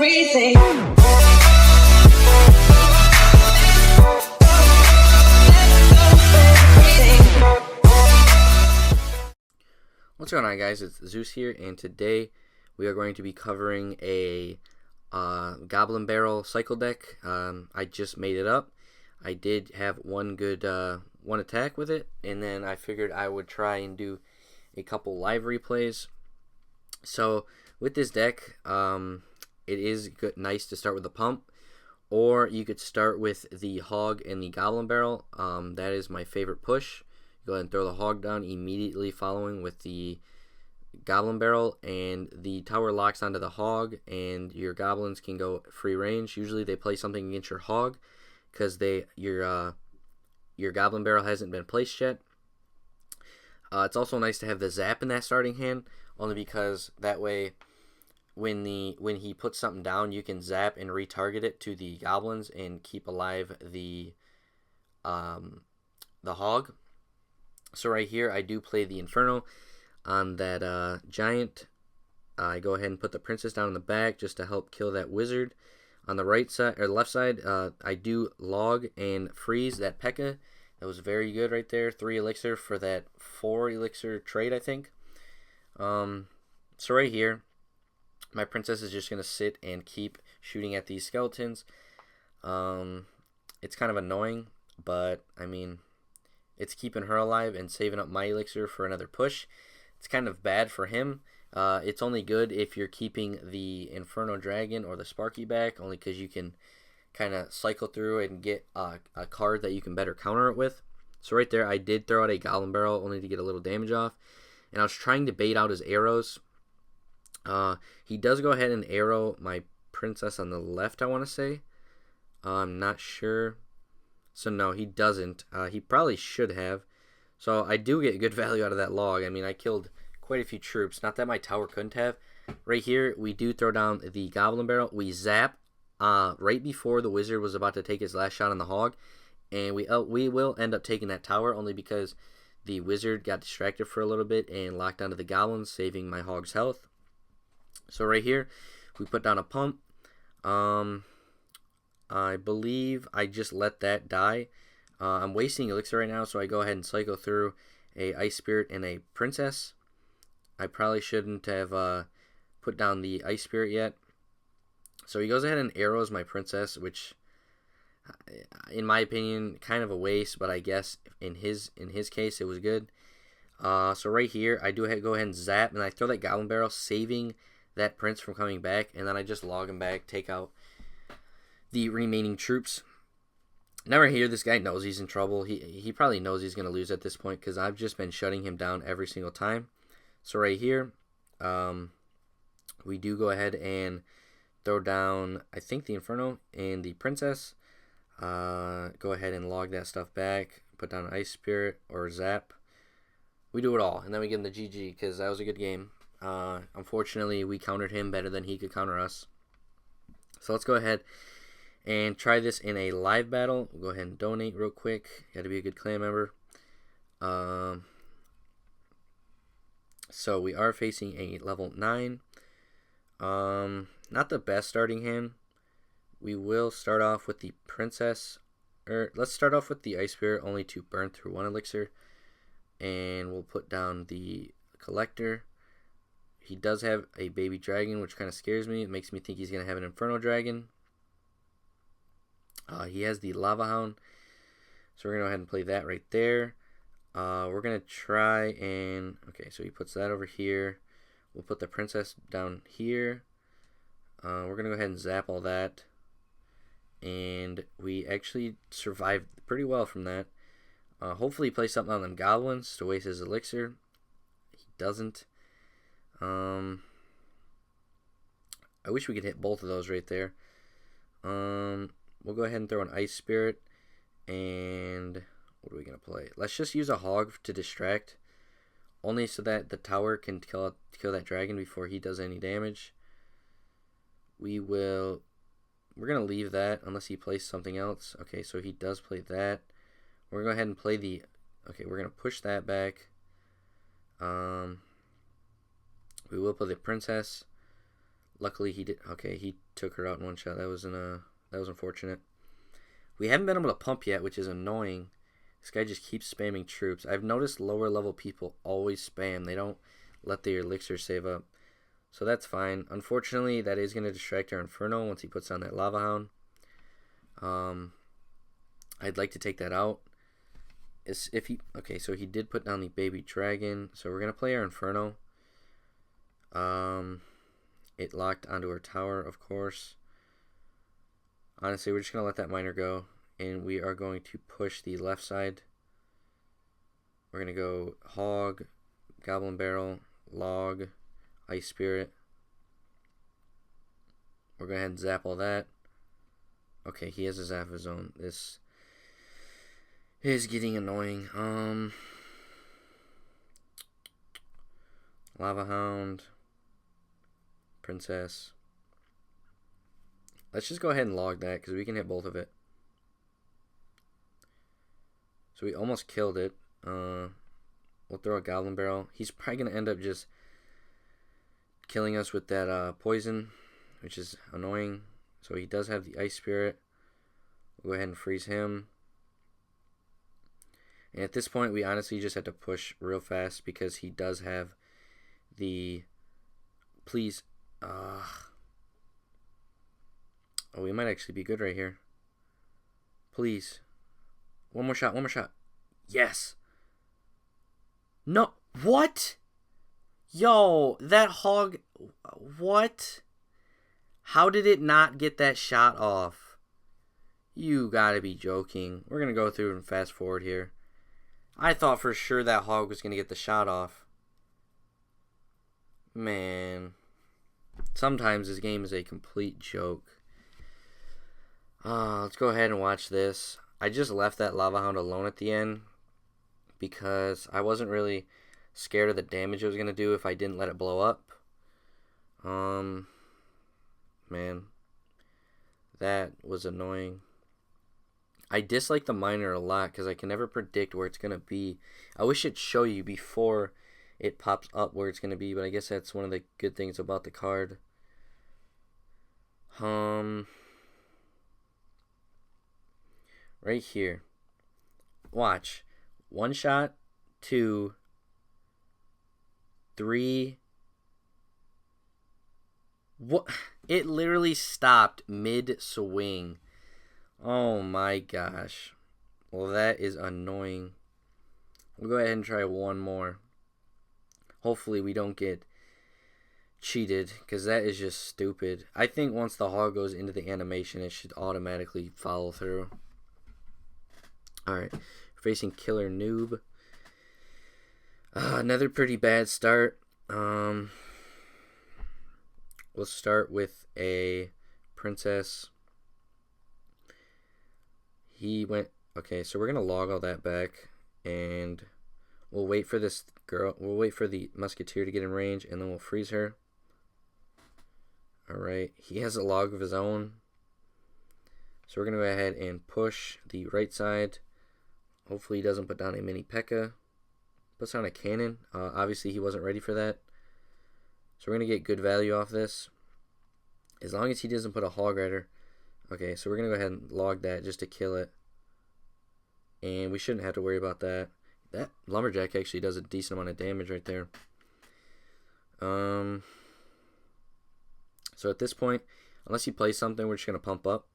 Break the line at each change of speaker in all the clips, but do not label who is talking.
everything.
What's going on, guys? It's Zeus here, and today we are going to be covering a Goblin Barrel cycle deck. I just made it up. I did have one good one attack with it, and then I figured I would try and do a couple live replays. So with this deck, it is nice to start with the pump, or you could start with the hog and the Goblin Barrel. That is my favorite push. Go ahead and throw the hog down immediately following with the Goblin Barrel, and the tower locks onto the hog, and your goblins can go free range. Usually they play something against your hog because your Goblin Barrel hasn't been placed yet. It's also nice to have the zap in that starting hand, only because that way when he puts something down, you can zap and retarget it to the goblins and keep alive the hog. So right here, I do play the Inferno on that giant. I go ahead and put the princess down in the back just to help kill that wizard. On the right side or left side, I do log and freeze that P.E.K.K.A. That was very good right there. 3 elixir for that 4 elixir trade, I think. So right here, my princess is just gonna sit and keep shooting at these skeletons. It's kind of annoying, but I mean, it's keeping her alive and saving up my elixir for another push. It's kind of bad for him. It's only good if you're keeping the Inferno Dragon or the Sparky back, only because you can kind of cycle through and get a card that you can better counter it with. So right there, I did throw out a Goblin Barrel only to get a little damage off. And I was trying to bait out his arrows. He does go ahead and arrow my princess on the left, I want to say. I'm not sure. So no, he doesn't. He probably should have. So I do get good value out of that log. I mean, I killed quite a few troops. Not that my tower couldn't have. Right here, we do throw down the Goblin Barrel. We zap right before the wizard was about to take his last shot on the hog. And we will end up taking that tower only because the wizard got distracted for a little bit and locked onto the goblins, saving my hog's health. So right here, we put down a pump. I believe I just let that die. I'm wasting elixir right now, so I go ahead and cycle through a Ice Spirit and a Princess. I probably shouldn't have put down the Ice Spirit yet. So he goes ahead and arrows my Princess, which, in my opinion, kind of a waste, but I guess in his case, it was good. So right here, I do go ahead and zap, and I throw that Goblin Barrel, saving that Prince from coming back, and then I just log him back, take out the remaining troops. Now right here, this guy knows he's in trouble. He probably knows he's going to lose at this point because I've just been shutting him down every single time. So right here, we do go ahead and throw down, I think, the Inferno and the Princess. Go ahead and log that stuff back. Put down Ice Spirit or Zap. We do it all, and then we give him the GG because that was a good game. Unfortunately, we countered him better than he could counter us. So let's go ahead and try this in a live battle. We'll go ahead and donate real quick. Got to be a good clan member. So we are facing a level 9. Not the best starting hand. We will start off with the Princess. Let's start off with the Ice Spirit, only to burn through 1 elixir. And we'll put down the Collector. He does have a baby dragon, which kind of scares me. It makes me think he's going to have an Inferno Dragon. He has the Lava Hound, so we're going to go ahead and play that right there. We're going to try and... Okay, so he puts that over here. We'll put the Princess down here. We're going to go ahead and zap all that. And we actually survived pretty well from that. Hopefully he plays something on them goblins to waste his elixir. He doesn't. I wish we could hit both of those right there. We'll go ahead and throw an Ice Spirit. And what are we going to play? Let's just use a hog to distract. Only so that the tower can kill that dragon before he does any damage. We're going to leave that unless he plays something else. Okay, so he does play that. We're going to go ahead and play the... Okay, we're going to push that back. We will play the Princess. Luckily he did. Okay, he took her out in one shot. That was unfortunate. We haven't been able to pump yet, which is annoying. This guy just keeps spamming troops. I've noticed lower level people always spam. They don't let their elixir save up. So that's fine. Unfortunately, that is going to distract our Inferno once he puts on that Lava Hound. I'd like to take that out. Okay, so he did put down the baby dragon. So we're going to play our Inferno. It locked onto our tower, of course. Honestly, we're just going to let that miner go. And we are going to push the left side. We're going to go Hog, Goblin Barrel, Log, Ice Spirit. We're going to go ahead and zap all that. Okay, he has a zap of his own. This is getting annoying. Lava Hound. Princess. Let's just go ahead and log that because we can hit both of it. So we almost killed it. We'll throw a Goblin Barrel. He's probably going to end up just killing us with that poison, which is annoying. So he does have the Ice Spirit. We'll go ahead and freeze him. And at this point, we honestly just have to push real fast because he does have the... Please. Oh, we might actually be good right here. Please. One more shot, one more shot. Yes. No. What? Yo, that hog. What? How did it not get that shot off? You gotta be joking. We're gonna go through and fast forward here. I thought for sure that hog was gonna get the shot off. Man. Sometimes this game is a complete joke. Let's go ahead and watch this. I just left that Lava Hound alone at the end because I wasn't really scared of the damage it was going to do if I didn't let it blow up. Man, that was annoying. I dislike the miner a lot because I can never predict where it's going to be. I wish it'd show you before it pops up where it's going to be, but I guess that's one of the good things about the card. Right here. Watch. 1 shot, 2, 3. What? It literally stopped mid-swing. Oh my gosh. Well, that is annoying. We'll go ahead and try one more. Hopefully we don't get cheated, because that is just stupid. I think once the hog goes into the animation, it should automatically follow through. Alright, facing Killer Noob. Another pretty bad start. We'll start with a Princess. He went... Okay, so we're going to log all that back, and we'll wait for this girl. We'll wait for the Musketeer to get in range, and then we'll freeze her. Alright, he has a log of his own. So we're going to go ahead and push the right side. Hopefully he doesn't put down a mini P.E.K.K.A. Puts down a cannon. Obviously he wasn't ready for that. So we're going to get good value off this. As long as he doesn't put a Hog Rider. Okay, so we're going to go ahead and log that just to kill it. And we shouldn't have to worry about that. That Lumberjack actually does a decent amount of damage right there. So at this point, unless he plays something, we're just going to pump up.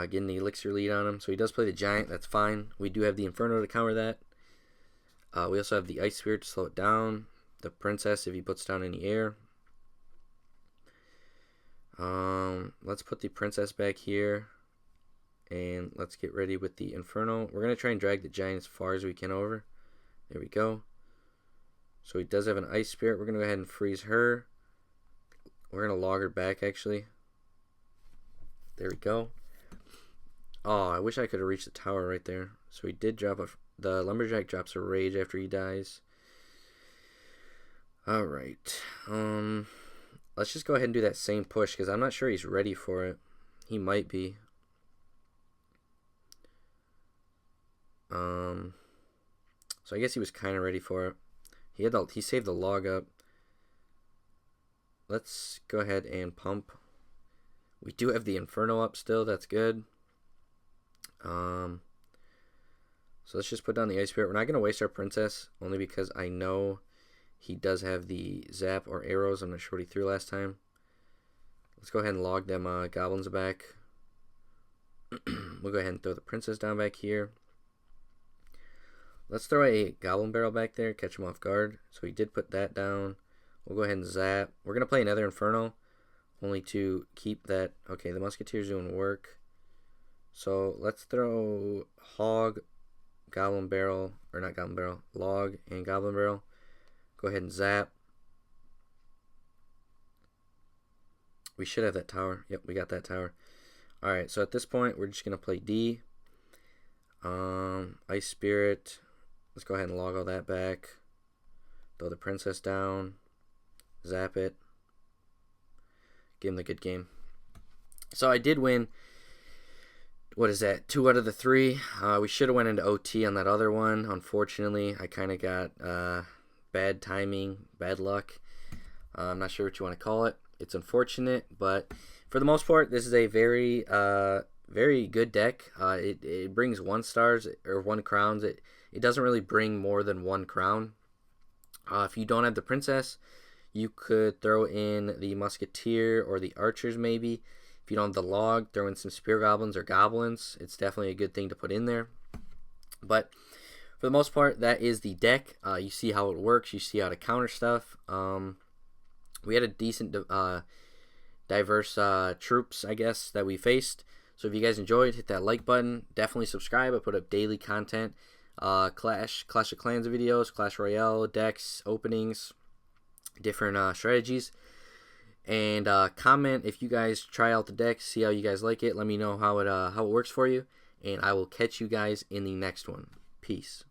Getting the elixir lead on him. So he does play the giant. That's fine. We do have the Inferno to counter that. We also have the Ice Spirit to slow it down. The Princess if he puts down any air. Let's put the Princess back here. And let's get ready with the Inferno. We're going to try and drag the giant as far as we can over. There we go. So he does have an Ice Spirit. We're going to go ahead and freeze her. We're going to log her back actually. There we go. Oh, I wish I could have reached the tower right there. So he did drop the Lumberjack drops a rage after he dies. Alright. Let's just go ahead and do that same push because I'm not sure he's ready for it. He might be. So I guess he was kind of ready for it. He saved the log up. let's go ahead and pump. We do have the Inferno up still. That's good. So let's just put down the Ice Spirit. We're not going to waste our Princess, only because I know he does have the Zap or Arrows. I'm not sure what he threw last time. Let's go ahead and log them Goblins back. We'll go ahead and throw the Princess down back here. Let's throw a Goblin Barrel back there, catch him off guard. So we did put that down. We'll go ahead and Zap. We're going to play another Inferno, only to keep that. Okay, the Musketeer's doing work. So let's throw Hog, Goblin Barrel, or not Goblin Barrel, Log and Goblin Barrel. Go ahead and Zap. We should have that tower. Yep, we got that tower. Alright, so at this point, we're just going to play D. Ice Spirit. Let's go ahead and log all that back. Throw the Princess down. Zap it. Give him the good game. So I did win. What is that? 2 out of the 3. We should have went into OT on that other one. Unfortunately, I kind of got bad timing, bad luck. I'm not sure what you want to call it. It's unfortunate, but for the most part, this is a very, very good deck. It brings 1 stars or 1 crowns. It doesn't really bring more than 1 crown. If you don't have the Princess, you could throw in the Musketeer or the Archers maybe. If you don't have the Log, throw in some Spear Goblins or Goblins. It's definitely a good thing to put in there. But for the most part, that is the deck. You see how it works. You see how to counter stuff. We had a decent, diverse troops, I guess, that we faced. So if you guys enjoyed, hit that like button. Definitely subscribe. I put up daily content. Clash of Clans videos, Clash Royale, decks, openings, different strategies. And comment if you guys try out the deck, see how you guys like it. Let me know how it works for you. And I will catch you guys in the next one. Peace.